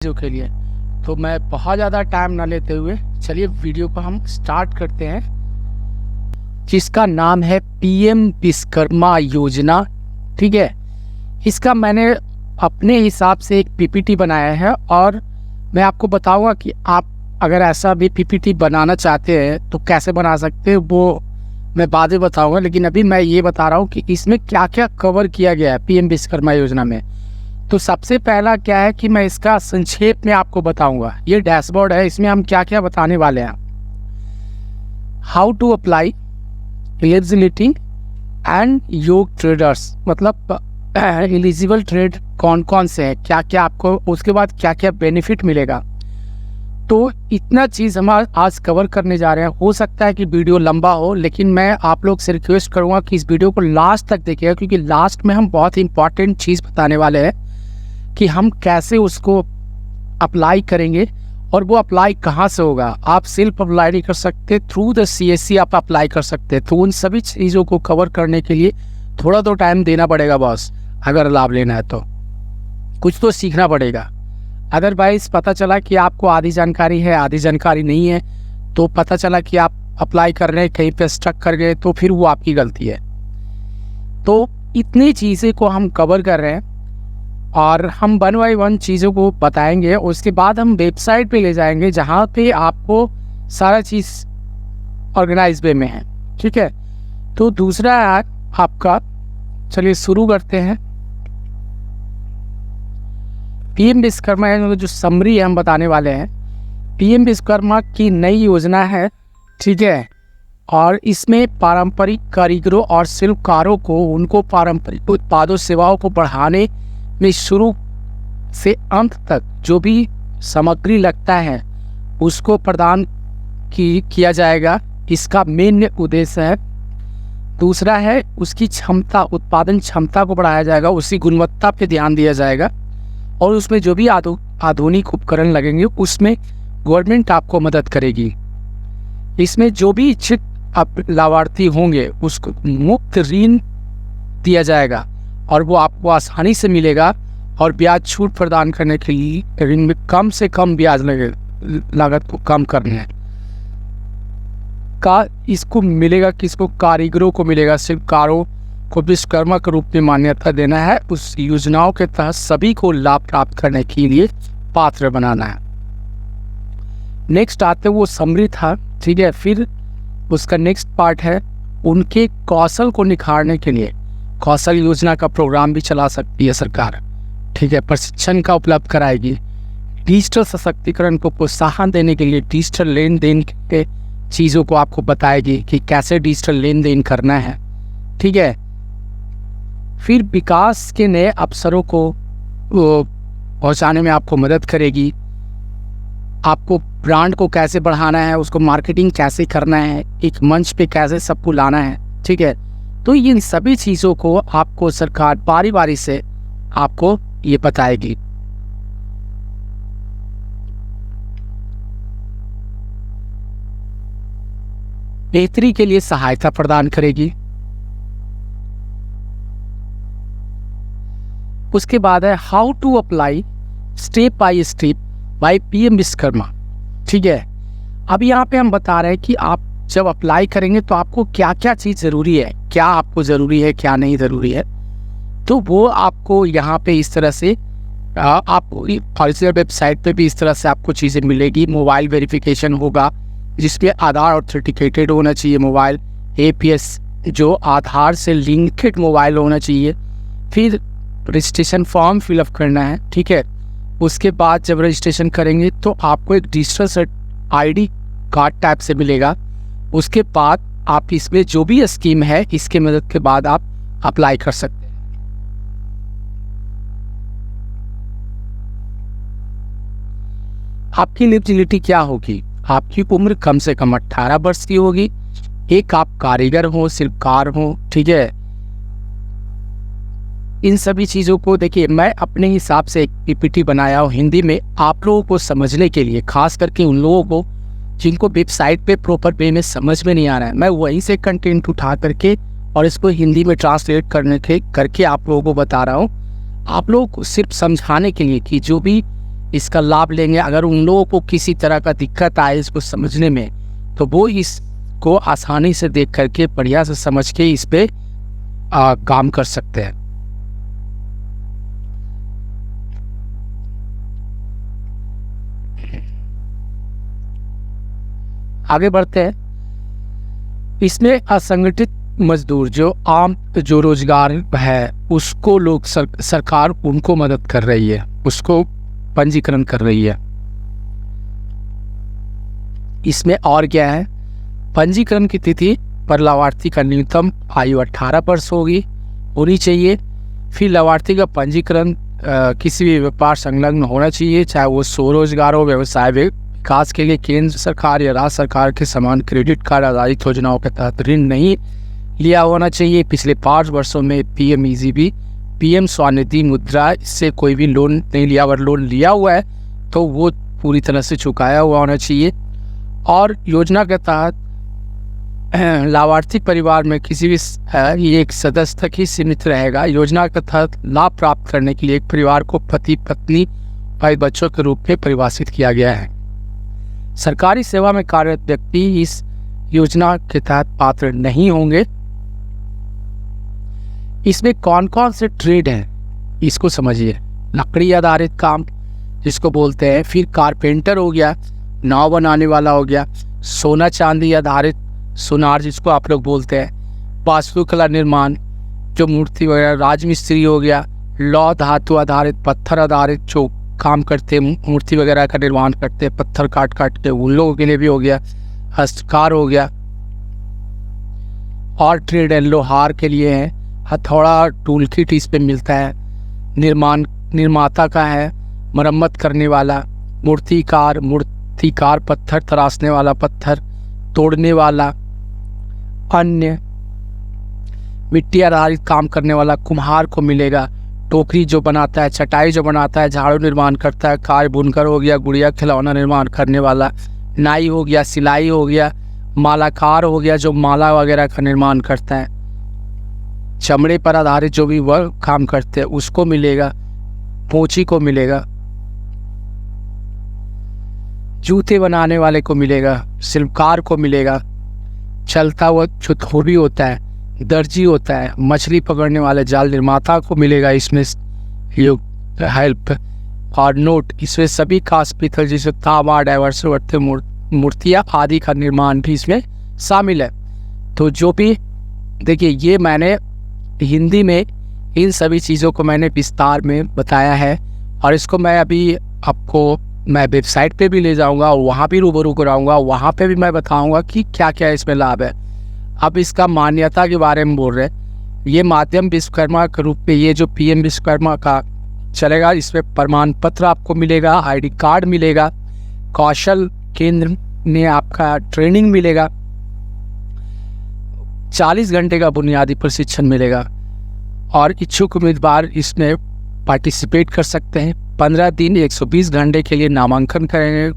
चीज़ों के लिए। तो मैं बहुत ज़्यादा टाइम ना लेते हुए चलिए वीडियो को हम स्टार्ट करते हैं, जिसका नाम है पीएम विश्वकर्मा योजना। ठीक है, इसका मैंने अपने हिसाब से एक पीपीटी बनाया है और मैं आपको बताऊंगा कि आप अगर ऐसा भी पीपीटी बनाना चाहते हैं तो कैसे बना सकते हैं, वो मैं बाद में बताऊंगा। लेकिन अभी मैं ये बता रहा हूँ कि इसमें क्या क्या कवर किया गया है पीएम विश्वकर्मा योजना में। तो सबसे पहला क्या है कि मैं इसका संक्षेप में आपको बताऊंगा। ये डैशबोर्ड है, इसमें हम क्या क्या बताने वाले हैं। How to apply eligibility and योग ट्रेडर्स, मतलब एलिजिबल ट्रेड कौन कौन से हैं, क्या क्या आपको, उसके बाद क्या क्या बेनिफिट मिलेगा। तो इतना चीज़ हम आज कवर करने जा रहे हैं। हो सकता है कि वीडियो लंबा हो, लेकिन मैं आप लोग से रिक्वेस्ट करूंगा कि इस वीडियो को लास्ट तक देखिएगा, क्योंकि लास्ट में हम बहुत ही इंपॉर्टेंट चीज़ बताने वाले हैं कि हम कैसे उसको अप्लाई करेंगे और वो अप्लाई कहाँ से होगा। आप सेल्फ अप्लाई नहीं कर सकते, थ्रू द सीएससी आप अप्लाई कर सकते। तो उन सभी चीज़ों को कवर करने के लिए थोड़ा तो टाइम देना पड़ेगा बॉस। अगर लाभ लेना है तो कुछ तो सीखना पड़ेगा। अदरवाइज पता चला कि आपको आधी जानकारी है, आधी जानकारी नहीं है, तो पता चला कि आप अप्लाई कर रहे हैं, कहीं पे स्टक कर गए, तो फिर वो आपकी गलती है। तो इतनी चीज़ें को हम कवर कर रहे हैं और हम 1 बाय 1 चीज़ों को बताएंगे। उसके बाद हम वेबसाइट पे ले जाएंगे जहाँ पे आपको सारा चीज़ ऑर्गेनाइज वे में है। ठीक है, तो दूसरा है आपका, चलिए शुरू करते हैं। पीएम विश्वकर्मा जो समरी है हम बताने वाले हैं। पीएम विश्वकर्मा की नई योजना है, ठीक है, और इसमें पारंपरिक कारीगरों और शिल्पकारों को उनको पारंपरिक उत्पादों सेवाओं को बढ़ाने में शुरू से अंत तक जो भी सामग्री लगता है उसको प्रदान किया जाएगा। इसका मेन उद्देश्य है। दूसरा है उसकी क्षमता, उत्पादन क्षमता को बढ़ाया जाएगा, उसकी गुणवत्ता पे ध्यान दिया जाएगा और उसमें जो भी आधुनिक उपकरण लगेंगे उसमें गवर्नमेंट आपको मदद करेगी। इसमें जो भी इच्छित लाभार्थी होंगे उसको मुफ्त ऋण दिया जाएगा और वो आपको आसानी से मिलेगा। और ब्याज छूट प्रदान करने के लिए ऋण में कम से कम ब्याज लागत को कम करना है का इसको मिलेगा। किसको? कारीगरों को मिलेगा, शिल्पकारों को विश्वकर्मा के रूप में मान्यता देना है। उस योजनाओं के तहत सभी को लाभ प्राप्त करने के लिए पात्र बनाना है। नेक्स्ट आते वो समरी था, ठीक है। फिर उसका नेक्स्ट पार्ट है उनके कौशल को निखारने के लिए कौशल योजना का प्रोग्राम भी चला सकती है सरकार, ठीक है। प्रशिक्षण का उपलब्ध कराएगी। डिजिटल सशक्तिकरण को प्रोत्साहन देने के लिए डिजिटल लेन देन के चीज़ों को आपको बताएगी कि कैसे डिजिटल लेन देन करना है, ठीक है। फिर विकास के नए अवसरों को पहुंचाने में आपको मदद करेगी। आपको ब्रांड को कैसे बढ़ाना है, उसको मार्केटिंग कैसे करना है, एक मंच पे कैसे सबको लाना है, ठीक है। तो इन सभी चीज़ों को आपको सरकार बारी बारी से आपको ये बताएगी। बेहतरी के लिए सहायता प्रदान करेगी। उसके बाद है how to apply step by step by PM Vishwakarma, ठीक है। अब यहाँ पे हम बता रहे हैं कि आप जब अप्लाई करेंगे तो आपको क्या क्या चीज़ ज़रूरी है, क्या आपको ज़रूरी है, क्या नहीं ज़रूरी है। तो वो आपको यहाँ पे इस तरह से आपको ऑफिशियल वेबसाइट पे भी इस तरह से आपको चीज़ें मिलेगी। मोबाइल वेरिफिकेशन होगा जिसपे आधार ऑथेंटिकेटेड होना चाहिए मोबाइल, एपीएस जो आधार से लिंक्ड मोबाइल होना चाहिए। फिर रजिस्ट्रेशन फॉर्म फिलअप करना है, ठीक है। उसके बाद जब रजिस्ट्रेशन करेंगे तो आपको एक डिजिटल आईडी कार्ड टाइप से मिलेगा। उसके बाद आप इसमें जो भी स्कीम है इसके मदद के बाद आप अप्लाई कर सकते हैं। आपकी एलिजिबिलिटी क्या होगी? आपकी उम्र कम से कम 18 वर्ष की होगी। एक आप कारीगर हो, शिल्पकार हो, ठीक है। इन सभी चीज़ों को देखिए, मैं अपने हिसाब से एक पीपीटी बनाया हूँ हिंदी में आप लोगों को समझने के लिए, खास करके उन लोगों को जिनको वेबसाइट पे प्रॉपर वे में समझ में नहीं आ रहा है। मैं वहीं से कंटेंट उठा करके और इसको हिंदी में ट्रांसलेट करके आप लोगों को बता रहा हूँ। आप लोगों को सिर्फ समझाने के लिए कि जो भी इसका लाभ लेंगे। अगर उन लोगों को किसी तरह का दिक्कत आए इसको समझने में, तो वो इसको आसानी से देख करके बढ़िया से समझ के इस पे काम कर सकते हैं। आगे बढ़ते हैं। इसमें असंगठित मजदूर जो रोजगार है उसको लोग सरकार उनको मदद कर रही है, उसको पंजीकरण कर रही है। इसमें और क्या है, पंजीकरण की तिथि पर लाभार्थी का न्यूनतम आयु 18 वर्ष होनी चाहिए। फिर लाभार्थी का पंजीकरण किसी भी व्यापार संलग्न होना चाहिए, चाहे वो स्वरोजगार हो, व्यवसाय विकास के लिए केंद्र सरकार या राज्य सरकार के समान क्रेडिट कार्ड आधारित योजनाओं के तहत ऋण नहीं लिया होना चाहिए। पिछले 5 वर्षों में PMEGP, PM स्वनिधि मुद्रा से कोई भी लोन नहीं लिया, अगर लोन लिया हुआ है तो वो पूरी तरह से चुकाया हुआ होना चाहिए। और योजना के तहत लाभार्थी परिवार में किसी भी एक सदस्य तक ही सीमित रहेगा। योजना के तहत लाभ प्राप्त करने के लिए एक परिवार को पति पत्नी और बच्चों के रूप में परिभाषित किया गया है। सरकारी सेवा में कार्यरत व्यक्ति इस योजना के तहत पात्र नहीं होंगे। इसमें कौन कौन से ट्रेड हैं इसको समझिए। लकड़ी आधारित काम जिसको बोलते हैं, फिर कारपेंटर हो गया, नाव बनाने वाला हो गया, सोना चांदी आधारित सुनार जिसको आप लोग बोलते हैं, वास्तुकला निर्माण जो मूर्ति वगैरह, राजमिस्त्री हो गया, लौह धातु आधारित पत्थर आधारित जो काम करते हैं, मूर्ति वगैरह का निर्माण करते हैं पत्थर काट के, उन लोगों के लिए भी हो गया। हस्तकार हो गया। और ट्रेड है, लोहार के लिए है, हथौड़ा टूल किट इस पे मिलता है। निर्माता का है, मरम्मत करने वाला, मूर्तिकार पत्थर तराशने वाला, पत्थर तोड़ने वाला, अन्य मिट्टी आधारित काम करने वाला कुम्हार को मिलेगा। टोकरी जो बनाता है, चटाई जो बनाता है, झाड़ू निर्माण करता है, कार बुनकर हो गया, गुड़िया खिलौना निर्माण करने वाला, नाई हो गया, सिलाई हो गया, मालाकार हो गया जो माला वगैरह का निर्माण करता है, चमड़े पर आधारित जो भी वह काम करते हैं उसको मिलेगा, पोंची को मिलेगा, जूते बनाने वाले को मिलेगा, शिल्पकार को मिलेगा, चलता हुआ जो धोबी होता है, दर्जी होता है, मछली पकड़ने वाले जाल निर्माता को मिलेगा इसमें हेल्प। और नोट, इसमें सभी खास पीतल जैसे तांबा, डायवर्स मूर्तियाँ आदि का निर्माण भी इसमें शामिल है। तो जो भी देखिए, ये मैंने हिंदी में इन सभी चीज़ों को मैंने विस्तार में बताया है, और इसको मैं अभी आपको मैं वेबसाइट पे भी ले जाऊंगा और वहाँ भी रूबरू कराऊंगा, वहाँ पे भी मैं बताऊंगा कि क्या क्या इसमें लाभ है। अब इसका मान्यता के बारे में बोल रहे हैं, ये माध्यम विश्वकर्मा के रूप में ये जो PM विश्वकर्मा का चलेगा, इसमें प्रमाण पत्र आपको मिलेगा, ID कार्ड मिलेगा, कौशल केंद्र में आपका ट्रेनिंग मिलेगा, 40 घंटे का बुनियादी प्रशिक्षण मिलेगा, और इच्छुक उम्मीदवार इसमें पार्टिसिपेट कर सकते हैं। 15 दिन 120 घंटे के लिए नामांकन करेंगे,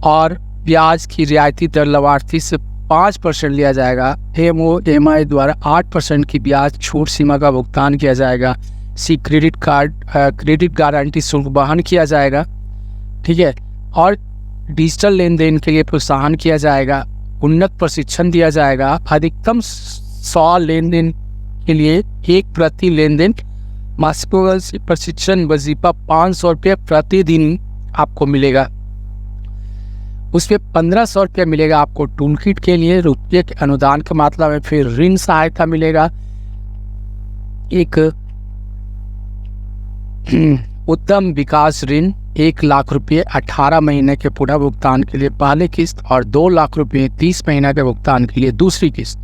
और ब्याज की रियायती दर लाभार्थी से 5% लिया जाएगा। MOMI द्वारा 8% की ब्याज छूट सीमा का भुगतान किया जाएगा। क्रेडिट गारंटी शुल्क वहन किया जाएगा, ठीक है। और डिजिटल लेन देन के लिए प्रोत्साहन किया जाएगा, उन्नत प्रशिक्षण दिया जाएगा। अधिकतम 100 लेन देन के लिए 1 प्रति लेन देन मासिक प्रशिक्षण वजीफा 500 रुपये प्रतिदिन आपको मिलेगा। उसपे 1500 रुपये मिलेगा आपको टूल किट के लिए, रुपये के अनुदान के मात्रा में। फिर ऋण सहायता मिलेगा, एक उद्यम विकास ऋण 1 लाख रुपये 18 महीने के पुनः भुगतान के लिए पहली किस्त, और 2 लाख रुपये 30 महीने के भुगतान के लिए दूसरी किस्त।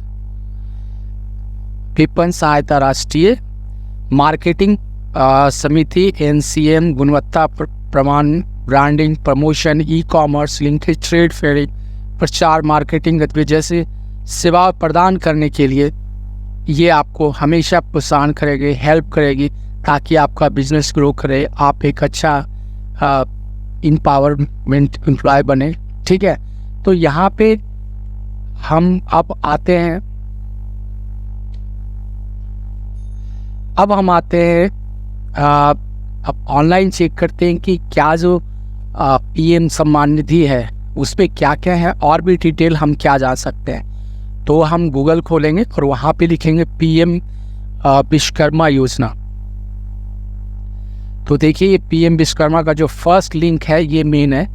विपणन सहायता राष्ट्रीय मार्केटिंग समिति NCM, गुणवत्ता प्रमाण, branding, promotion, e-commerce, linkage, trade fairing, प्रचार, मार्केटिंग गतिविधि जैसे सेवा प्रदान करने के लिए ये आपको हमेशा प्रोत्साहन करेगी, हेल्प करेगी, ताकि आपका बिजनेस ग्रो करे, आप एक अच्छा इम्पावरमेंट एम्प्लॉय बने, ठीक है। तो यहाँ पे हम अब आते हैं, अब ऑनलाइन चेक करते हैं कि क्या जो पीएम सम्मान निधि है उस पर क्या क्या है और भी डिटेल हम क्या जान सकते हैं। तो हम गूगल खोलेंगे और वहाँ पे लिखेंगे पीएम विश्वकर्मा योजना। तो देखिए ये पीएम विश्वकर्मा का जो फर्स्ट लिंक है ये मेन है,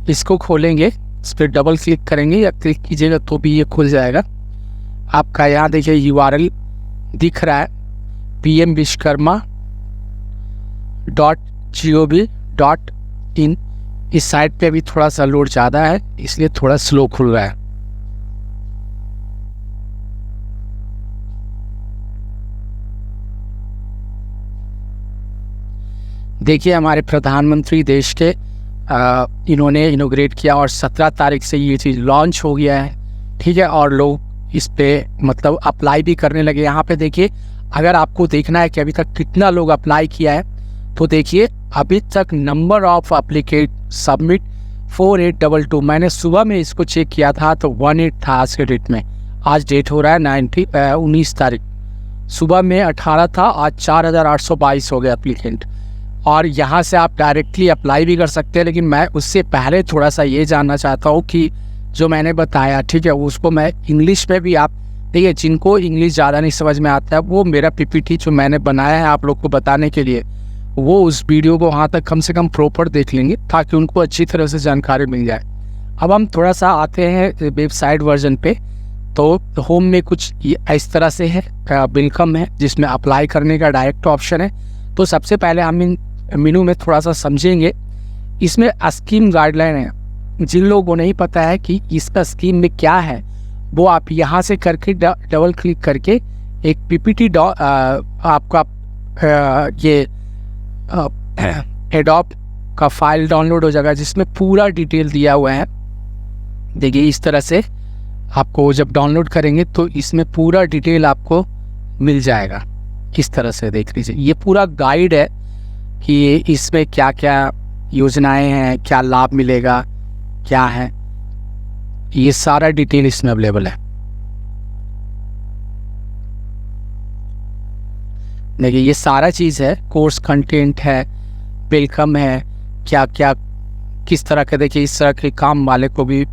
इसको खोलेंगे, इस पर डबल क्लिक करेंगे या क्लिक कीजिएगा तो भी ये खुल जाएगा आपका। यहाँ देखिए URL दिख रहा है pmvishkarma.gov.in। इस साइट पे भी थोड़ा सा लोड ज़्यादा है इसलिए थोड़ा स्लो खुल रहा है। देखिए हमारे प्रधानमंत्री देश के इन्होंने इनोग्रेट किया और 17 तारीख से ये चीज़ लॉन्च हो गया है, ठीक है। और लोग इस पे मतलब अप्लाई भी करने लगे। यहाँ पे देखिए अगर आपको देखना है कि अभी तक कितना लोग अप्लाई किया है तो देखिए अभी तक नंबर ऑफ एप्लीकेट सबमिट 4822। मैंने सुबह में इसको चेक किया था तो 18 था आज के डेट में। आज डेट हो रहा है 19 तारीख, सुबह में 18 था, आज 4822 हो गया एप्लीकेंट। और यहाँ से आप डायरेक्टली अप्लाई भी कर सकते हैं, लेकिन मैं उससे पहले थोड़ा सा ये जानना चाहता हूँ कि जो मैंने बताया, ठीक है, उसको मैं इंग्लिश में भी आप देखिए, जिनको इंग्लिश ज़्यादा नहीं समझ में आता है वो मेरा PPT जो मैंने बनाया है आप लोग को बताने के लिए, वो उस वीडियो को वहाँ तक कम से कम प्रॉपर देख लेंगे ताकि उनको अच्छी तरह से जानकारी मिल जाए। अब हम थोड़ा सा आते हैं वेबसाइट वर्जन पे। तो होम में कुछ इस तरह से है, वेलकम है जिसमें अप्लाई करने का डायरेक्ट ऑप्शन है। तो सबसे पहले हम इन मेनू में थोड़ा सा समझेंगे। इसमें स्कीम गाइडलाइन है, जिन लोगों को नहीं पता है कि इसका स्कीम में क्या है वो आप यहाँ से करके डबल क्लिक करके एक PPT आपका ये एडोब का फाइल डाउनलोड हो जाएगा जिसमें पूरा डिटेल दिया हुआ है। देखिए इस तरह से आपको जब डाउनलोड करेंगे तो इसमें पूरा डिटेल आपको मिल जाएगा। इस तरह से देख लीजिए, ये पूरा गाइड है कि इसमें क्या क्या योजनाएं हैं, क्या लाभ मिलेगा, क्या है, ये सारा डिटेल इसमें अवेलेबल है। देखिए ये सारा चीज़ है, कोर्स कंटेंट है, वेलकम है, क्या क्या किस तरह का, देखिए इस तरह के काम वाले को भी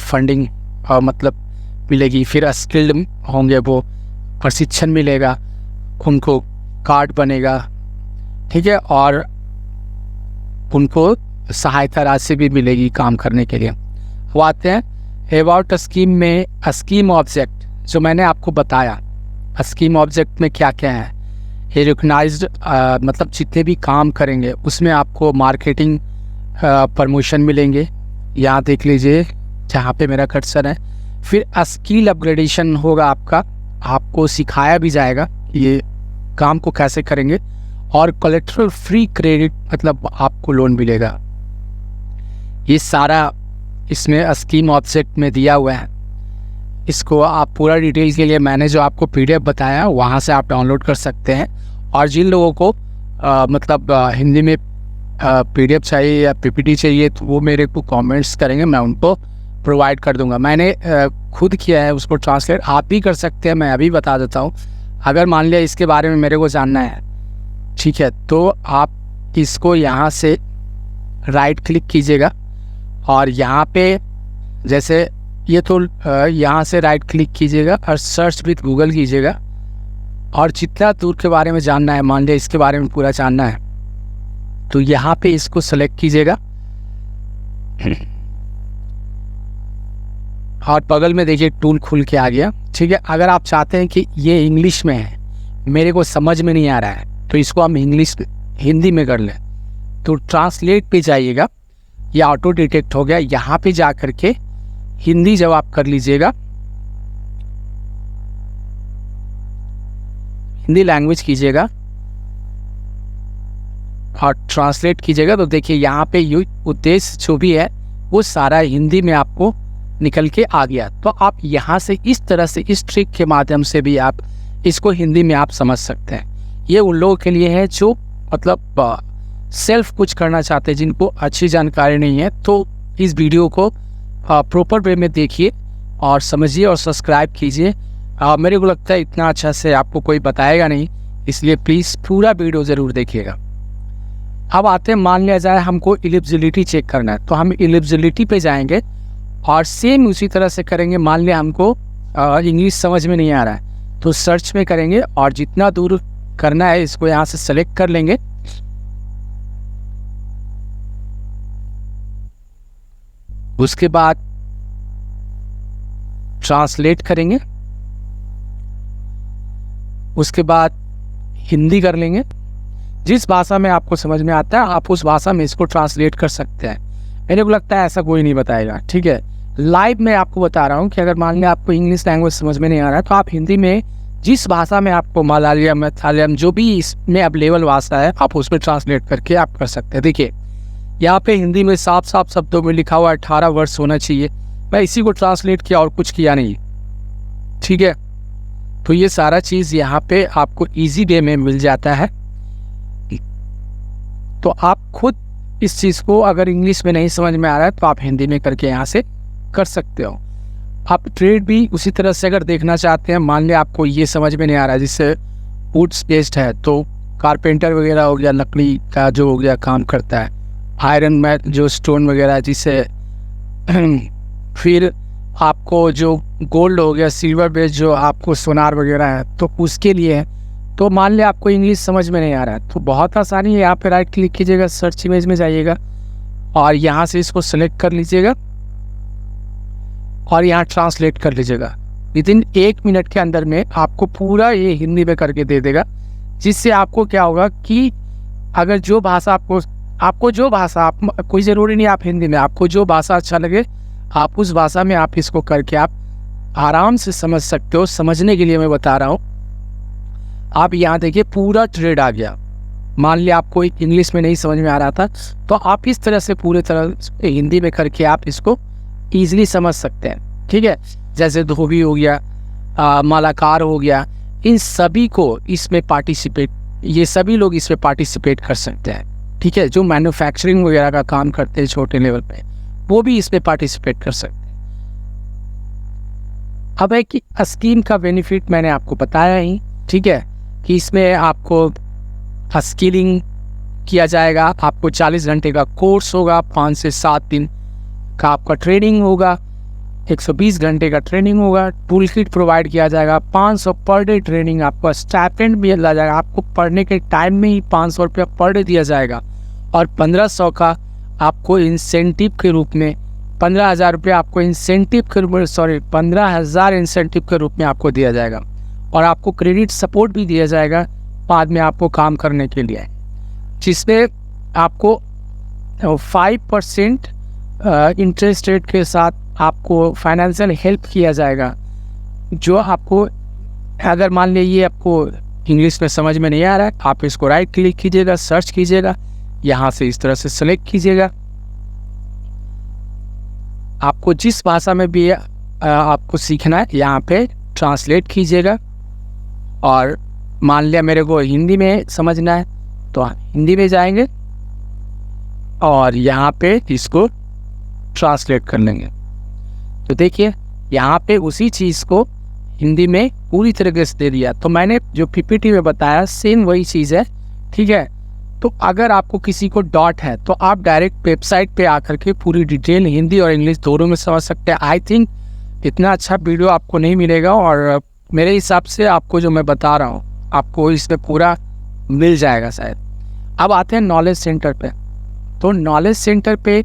फंडिंग मतलब मिलेगी। फिर स्किल्ड होंगे वो प्रशिक्षण मिलेगा, उनको कार्ड बनेगा, ठीक है, और उनको सहायता राशि भी मिलेगी काम करने के लिए। वो आते हैं अबाउट स्कीम में। स्कीम ऑब्जेक्ट जो मैंने आपको बताया, स्कीम ऑब्जेक्ट में क्या क्या है, ये रिकग्नाइज्ड मतलब जितने भी काम करेंगे उसमें आपको मार्केटिंग प्रमोशन मिलेंगे। यहाँ देख लीजिए जहाँ पे मेरा कर्सर है। फिर स्किल अपग्रेडेशन होगा आपका, आपको सिखाया भी जाएगा ये काम को कैसे करेंगे। और कोलेटरल फ्री क्रेडिट मतलब आपको लोन मिलेगा। ये सारा इसमें स्कीम ऑब्जेक्ट में दिया हुआ है। इसको आप पूरा डिटेल के लिए मैंने जो आपको PDF बताया वहाँ से आप डाउनलोड कर सकते हैं। और जिन लोगों को मतलब हिंदी में PDF चाहिए या PPT चाहिए तो वो मेरे को कमेंट्स करेंगे, मैं उनको प्रोवाइड कर दूंगा। मैंने खुद किया है उसको ट्रांसलेट, आप भी कर सकते हैं, मैं अभी बता देता हूँ। अगर मान लिया इसके बारे में मेरे को जानना है, ठीक है, तो आप इसको यहाँ से राइट क्लिक कीजिएगा और यहाँ पे जैसे ये तो यहाँ से राइट क्लिक कीजिएगा और सर्च विद गूगल कीजिएगा। और जितना दूर के बारे में जानना है, मान लिया इसके बारे में पूरा जानना है, तो यहाँ पे इसको सेलेक्ट कीजिएगा और बगल में देखिए टूल खुल के आ गया, ठीक है। अगर आप चाहते हैं कि ये इंग्लिश में है, मेरे को समझ में नहीं आ रहा है, तो इसको हम हिंदी में कर लें, तो ट्रांसलेट पे जाइएगा, ये ऑटो डिटेक्ट हो गया। यहाँ पे जा करके हिंदी जब आप कर लीजिएगा, हिंदी लैंग्वेज कीजिएगा और ट्रांसलेट कीजिएगा, तो देखिए यहाँ पे उद्देश्य जो भी है वो सारा हिंदी में आपको निकल के आ गया। तो आप यहाँ से इस तरह से इस ट्रिक के माध्यम से भी आप इसको हिंदी में आप समझ सकते हैं। ये उन लोगों के लिए है जो मतलब सेल्फ कुछ करना चाहते हैं, जिनको अच्छी जानकारी नहीं है। तो इस वीडियो को प्रॉपर वे में देखिए और समझिए और सब्सक्राइब कीजिए। मेरे को लगता है इतना अच्छा से आपको कोई बताएगा नहीं, इसलिए प्लीज़ पूरा वीडियो ज़रूर देखिएगा। अब आते हैं, मान लिया जाए हमको इलिजिबिलिटी चेक करना है, तो हम इलिजिबिलिटी पे जाएंगे और सेम उसी तरह से करेंगे। मान लिया हमको इंग्लिश समझ में नहीं आ रहा है तो सर्च में करेंगे और जितना दूर करना है इसको यहाँ से सेलेक्ट कर लेंगे। उसके बाद ट्रांसलेट करेंगे, उसके बाद हिंदी कर लेंगे। जिस भाषा में आपको समझ में आता है आप उस भाषा में इसको ट्रांसलेट कर सकते हैं। मेरे को लगता है ऐसा कोई नहीं बताएगा, ठीक है। लाइव में आपको बता रहा हूँ कि अगर मान लिया आपको इंग्लिश लैंग्वेज समझ में नहीं आ रहा है तो आप हिंदी में जिस भाषा में आपको मलयालम, मैथालयम, जो भी इसमें अवेलेबल भाषा है आप उसमें ट्रांसलेट करके आप कर सकते हैं। देखिए यहाँ पे हिंदी में साफ साफ शब्दों में लिखा हुआ 18 वर्ष होना चाहिए, मैं इसी को ट्रांसलेट किया और कुछ किया नहीं, ठीक है। तो ये सारा चीज़ यहाँ पे आपको इजी वे में मिल जाता है। तो आप खुद इस चीज़ को अगर इंग्लिश में नहीं समझ में आ रहा है तो आप हिंदी में करके यहाँ से कर सकते हो। आप ट्रेड भी उसी तरह से अगर देखना चाहते हैं, मान लिया आपको ये समझ में नहीं आ रहा है, जिससे वुड्स बेस्ड है तो कारपेंटर वगैरह हो गया, लकड़ी का जो हो गया काम करता है, आयरन मैट जो स्टोन वगैरह, जिससे फिर आपको जो गोल्ड हो गया, सिल्वर बेस्ड जो आपको सोनार वगैरह है तो उसके लिए है। तो मान लिया आपको इंग्लिश समझ में नहीं आ रहा है तो बहुत आसानी है, यहाँ पे राइट क्लिक कीजिएगा, सर्च इमेज में जाइएगा और यहाँ से इसको सेलेक्ट कर लीजिएगा और यहाँ ट्रांसलेट कर लीजिएगा। विदिन 1 मिनट के अंदर में आपको पूरा ये हिंदी में करके दे देगा, जिससे आपको क्या होगा कि अगर जो भाषा आपको जो भाषा आप, कोई ज़रूरी नहीं आप हिंदी में, आपको जो भाषा अच्छा लगे आप उस भाषा में आप इसको करके आप आराम से समझ सकते हो। समझने के लिए मैं बता रहा हूँ। आप यहाँ देखिए पूरा ट्रेड आ गया। मान लिया आपको इंग्लिश में नहीं समझ में आ रहा था तो आप इस तरह से पूरे तरह से हिंदी में करके आप इसको ईजिली समझ सकते हैं, ठीक है। जैसे धोबी हो गया, मालाकार हो गया, इन सभी को इसमें पार्टिसिपेट, ये सभी लोग इसमें पार्टिसिपेट कर सकते हैं, ठीक है। जो मैन्युफैक्चरिंग वगैरह का काम करते हैं छोटे लेवल पे वो भी इसमें पार्टिसिपेट कर सकते हैं। अब है कि स्कीम का बेनिफिट मैंने आपको बताया ही, ठीक है, कि इसमें आपको स्किलिंग किया जाएगा। आपको 40 घंटे का कोर्स होगा, 5 से 7 दिन का आपका ट्रेनिंग होगा, 120 घंटे का ट्रेनिंग होगा, टूल किट प्रोवाइड किया जाएगा, 500 पर डे ट्रेनिंग, आपका स्टाइपेंड भी दिया जाएगा। आपको पढ़ने के टाइम में ही 500 रुपया पर डे दिया जाएगा और 1500 का आपको इंसेंटिव के रूप में 15,000 रुपया आपको इंसेंटिव के रूप में 15,000 इंसेंटिव के रूप में आपको दिया जाएगा और आपको क्रेडिट सपोर्ट भी दिया जाएगा बाद में आपको काम करने के लिए, जिसमें आपको 5% इंटरेस्ट रेट के साथ आपको फाइनेंशियल हेल्प किया जाएगा। जो आपको अगर मान लीजिए आपको इंग्लिश में समझ में नहीं आ रहा है, आप इसको राइट क्लिक कीजिएगा, सर्च कीजिएगा, यहाँ से इस तरह से सेलेक्ट कीजिएगा। आपको जिस भाषा में भी आपको सीखना है यहाँ पे ट्रांसलेट कीजिएगा और मान लिया मेरे को हिंदी में समझना है तो हिंदी में जाएंगे और यहाँ पे इसको ट्रांसलेट कर लेंगे। तो देखिए यहाँ पे उसी चीज़ को हिंदी में पूरी तरीके से दे दिया। तो मैंने जो पीपीटी में बताया सेम वही चीज़ है, ठीक है। तो अगर आपको किसी को डॉट है तो आप डायरेक्ट वेबसाइट पे आकर के पूरी डिटेल हिंदी और इंग्लिश दोनों में समझ सकते हैं। आई थिंक इतना अच्छा वीडियो आपको नहीं मिलेगा और मेरे हिसाब से आपको जो मैं बता रहा हूँ आपको इसमें पूरा मिल जाएगा शायद। अब आते हैं नॉलेज सेंटर पे। तो नॉलेज सेंटर पे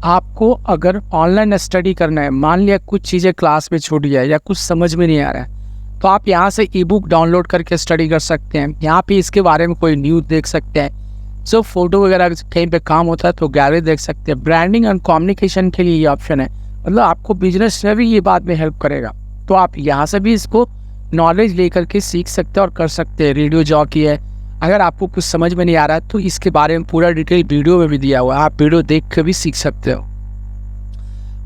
आपको अगर ऑनलाइन स्टडी करना है, मान लिया कुछ चीज़ें क्लास में छूट गया या कुछ समझ में नहीं आ रहा है तो आप यहाँ से ई बुक डाउनलोड करके स्टडी कर सकते हैं। यहाँ पे इसके बारे में कोई न्यूज़ देख सकते हैं। जो फोटो वगैरह कहीं पे काम होता है तो गैलरी देख सकते हैं। ब्रांडिंग एंड कम्युनिकेशन के लिए ये ऑप्शन है, मतलब आपको बिजनेस में भी ये बात में हेल्प करेगा। तो आप यहाँ से भी इसको नॉलेज लेकर के सीख सकते हैं और कर सकते हैं। रेडियो जॉकी है, अगर आपको कुछ समझ में नहीं आ रहा है तो इसके बारे में पूरा डिटेल वीडियो में भी दिया हुआ है, आप वीडियो देख कर भी सीख सकते हो।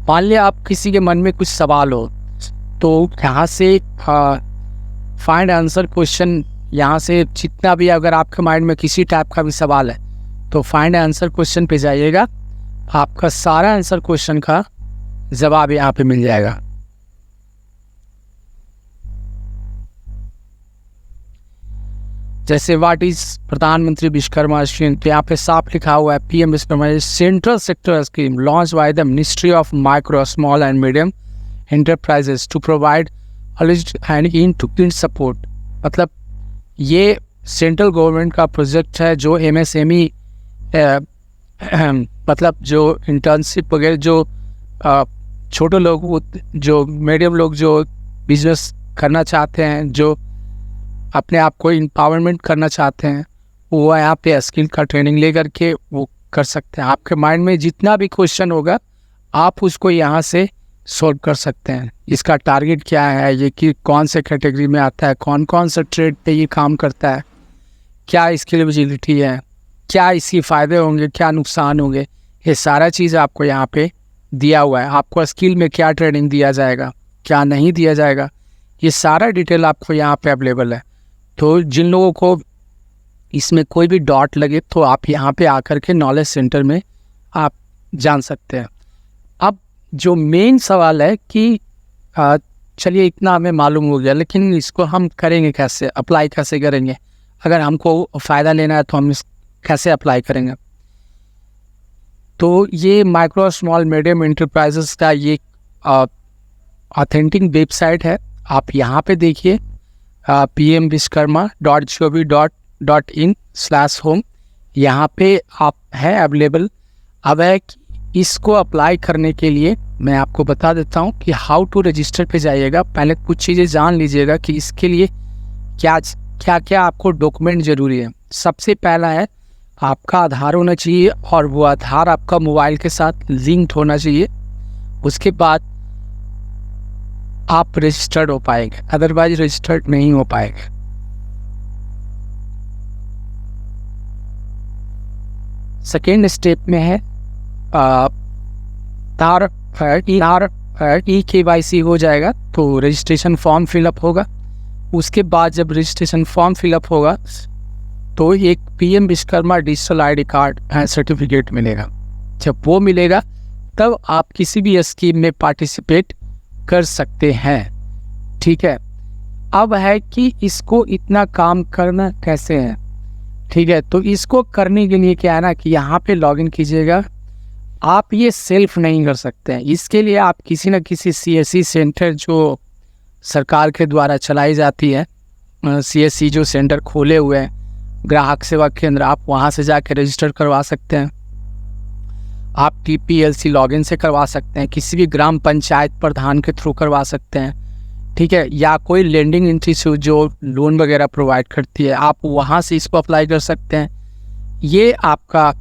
मान लिया आप किसी के मन में कुछ सवाल हो तो यहाँ से फाइंड आंसर क्वेश्चन, यहाँ से जितना भी अगर आपके माइंड में किसी टाइप का भी सवाल है तो फाइंड आंसर क्वेश्चन पे जाइएगा, आपका सारा आंसर क्वेश्चन का जवाब यहाँ पे मिल जाएगा। जैसे व्हाट इज प्रधानमंत्री विश्वकर्मा स्कीम, तो यहाँ पे साफ लिखा हुआ है PM Vishwakarma central sector scheme launch by the ministry of micro small and medium enterprises to provide and in support. मतलब ये सेंट्रल गवर्नमेंट का प्रोजेक्ट है जो एमएसएमई मतलब जो इंटर्नशिप वगैरह जो छोटे लोग, जो मीडियम लोग जो बिजनेस करना चाहते हैं, जो अपने आप को एम्पावरमेंट करना चाहते हैं, वो यहाँ पे स्किल का ट्रेनिंग लेकर के वो कर सकते हैं। आपके माइंड में जितना भी क्वेश्चन होगा आप उसको यहाँ से सॉल्व कर सकते हैं। इसका टारगेट क्या है, ये कि कौन से कैटेगरी में आता है, कौन कौन सा ट्रेड पे ये काम करता है, क्या इसकी एलिजिबिलिटी है, क्या इसके फ़ायदे होंगे, क्या नुकसान होंगे, ये सारा चीज़ आपको यहाँ पे दिया हुआ है। आपको स्किल में क्या ट्रेनिंग दिया जाएगा, क्या नहीं दिया जाएगा, ये सारा डिटेल आपको यहाँ पे अवेलेबल है। तो जिन लोगों को इसमें कोई भी डॉट लगे तो आप यहाँ पे आकर के नॉलेज सेंटर में आप जान सकते हैं। अब जो मेन सवाल है कि चलिए इतना हमें मालूम हो गया, लेकिन इसको हम करेंगे कैसे, अप्लाई कैसे करेंगे? अगर हमको फ़ायदा लेना है तो हम कैसे अप्लाई करेंगे? तो ये माइक्रो स्मॉल मीडियम एंटरप्राइजेस का ये ऑथेंटिक वेबसाइट है। आप यहाँ पे देखिए pmvishkarma.gov.in/home, यहाँ पे आप है अवेलेबल। अब है इसको अप्लाई करने के लिए मैं आपको बता देता हूँ कि हाउ टू रजिस्टर पे जाइएगा। पहले कुछ चीज़ें जान लीजिएगा कि इसके लिए क्या क्या आपको डॉक्यूमेंट ज़रूरी है। सबसे पहला है आपका आधार होना चाहिए और वो आधार आपका मोबाइल के साथ लिंक्ड होना चाहिए। उसके बाद आप रजिस्टर्ड हो पाएंगे, अदरवाइज रजिस्टर्ड नहीं हो पाएंगे। सेकेंड स्टेप में है KYC हो जाएगा तो रजिस्ट्रेशन फॉर्म फिलअप होगा। उसके बाद जब रजिस्ट्रेशन फॉर्म फिलअप होगा तो एक PM Vishwakarma digital ID card certificate मिलेगा। जब वो मिलेगा तब आप किसी भी स्कीम में पार्टिसिपेट कर सकते हैं। ठीक है, अब है कि इसको इतना काम करना कैसे है। ठीक है, तो इसको करने के लिए क्या है ना कि यहाँ पे लॉगिन कीजिएगा। आप ये सेल्फ नहीं कर सकते हैं, इसके लिए आप किसी न किसी CSC सेंटर जो सरकार के द्वारा चलाई जाती है, CSC जो सेंटर खोले हुए हैं ग्राहक सेवा केंद्र, आप वहाँ से जाकर रजिस्टर करवा सकते हैं। आप TPLC लॉगिन से करवा सकते हैं, किसी भी ग्राम पंचायत प्रधान के थ्रू करवा सकते हैं। ठीक है, या कोई लेंडिंग इंस्टीट्यूट जो लोन वगैरह प्रोवाइड करती है, आप वहाँ से इसको अप्लाई कर सकते हैं। ये आपका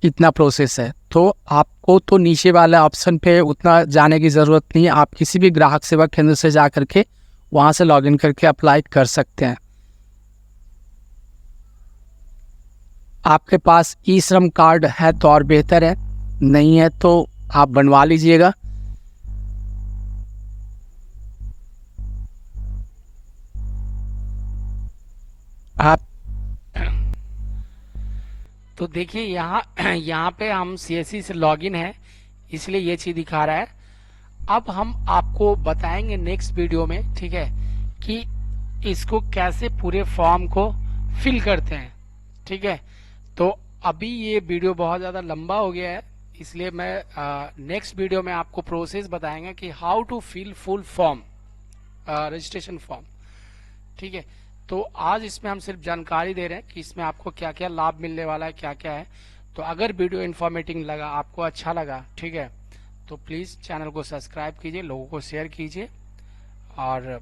इतना प्रोसेस है। तो आपको तो नीचे वाले ऑप्शन पे उतना जाने की ज़रूरत नहीं है, आप किसी भी ग्राहक सेवा केंद्र से जा करके वहाँ से लॉगिन करके अप्लाई कर सकते हैं। आपके पास ई-श्रम कार्ड है तो और बेहतर है, नहीं है तो आप बनवा लीजिएगा। आप तो देखिए यहाँ पे हम CSC से लॉगिन है, इसलिए ये चीज़ दिखा रहा है। अब हम आपको बताएंगे नेक्स्ट वीडियो में, ठीक है, कि इसको कैसे पूरे फॉर्म को फिल करते हैं। ठीक है, तो अभी ये वीडियो बहुत ज़्यादा लंबा हो गया है, इसलिए मैं नेक्स्ट वीडियो में आपको प्रोसेस बताएंगे कि how to fill full form, registration form. ठीक है, तो आज इसमें हम सिर्फ जानकारी दे रहे हैं कि इसमें आपको क्या क्या लाभ मिलने वाला है, क्या क्या है। तो अगर वीडियो इन्फॉर्मेटिव लगा, आपको अच्छा लगा, ठीक है, तो प्लीज़ चैनल को सब्सक्राइब कीजिए, लोगों को शेयर कीजिए। और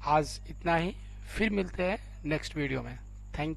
आज इतना ही, फिर मिलते हैं नेक्स्ट वीडियो में। थैंक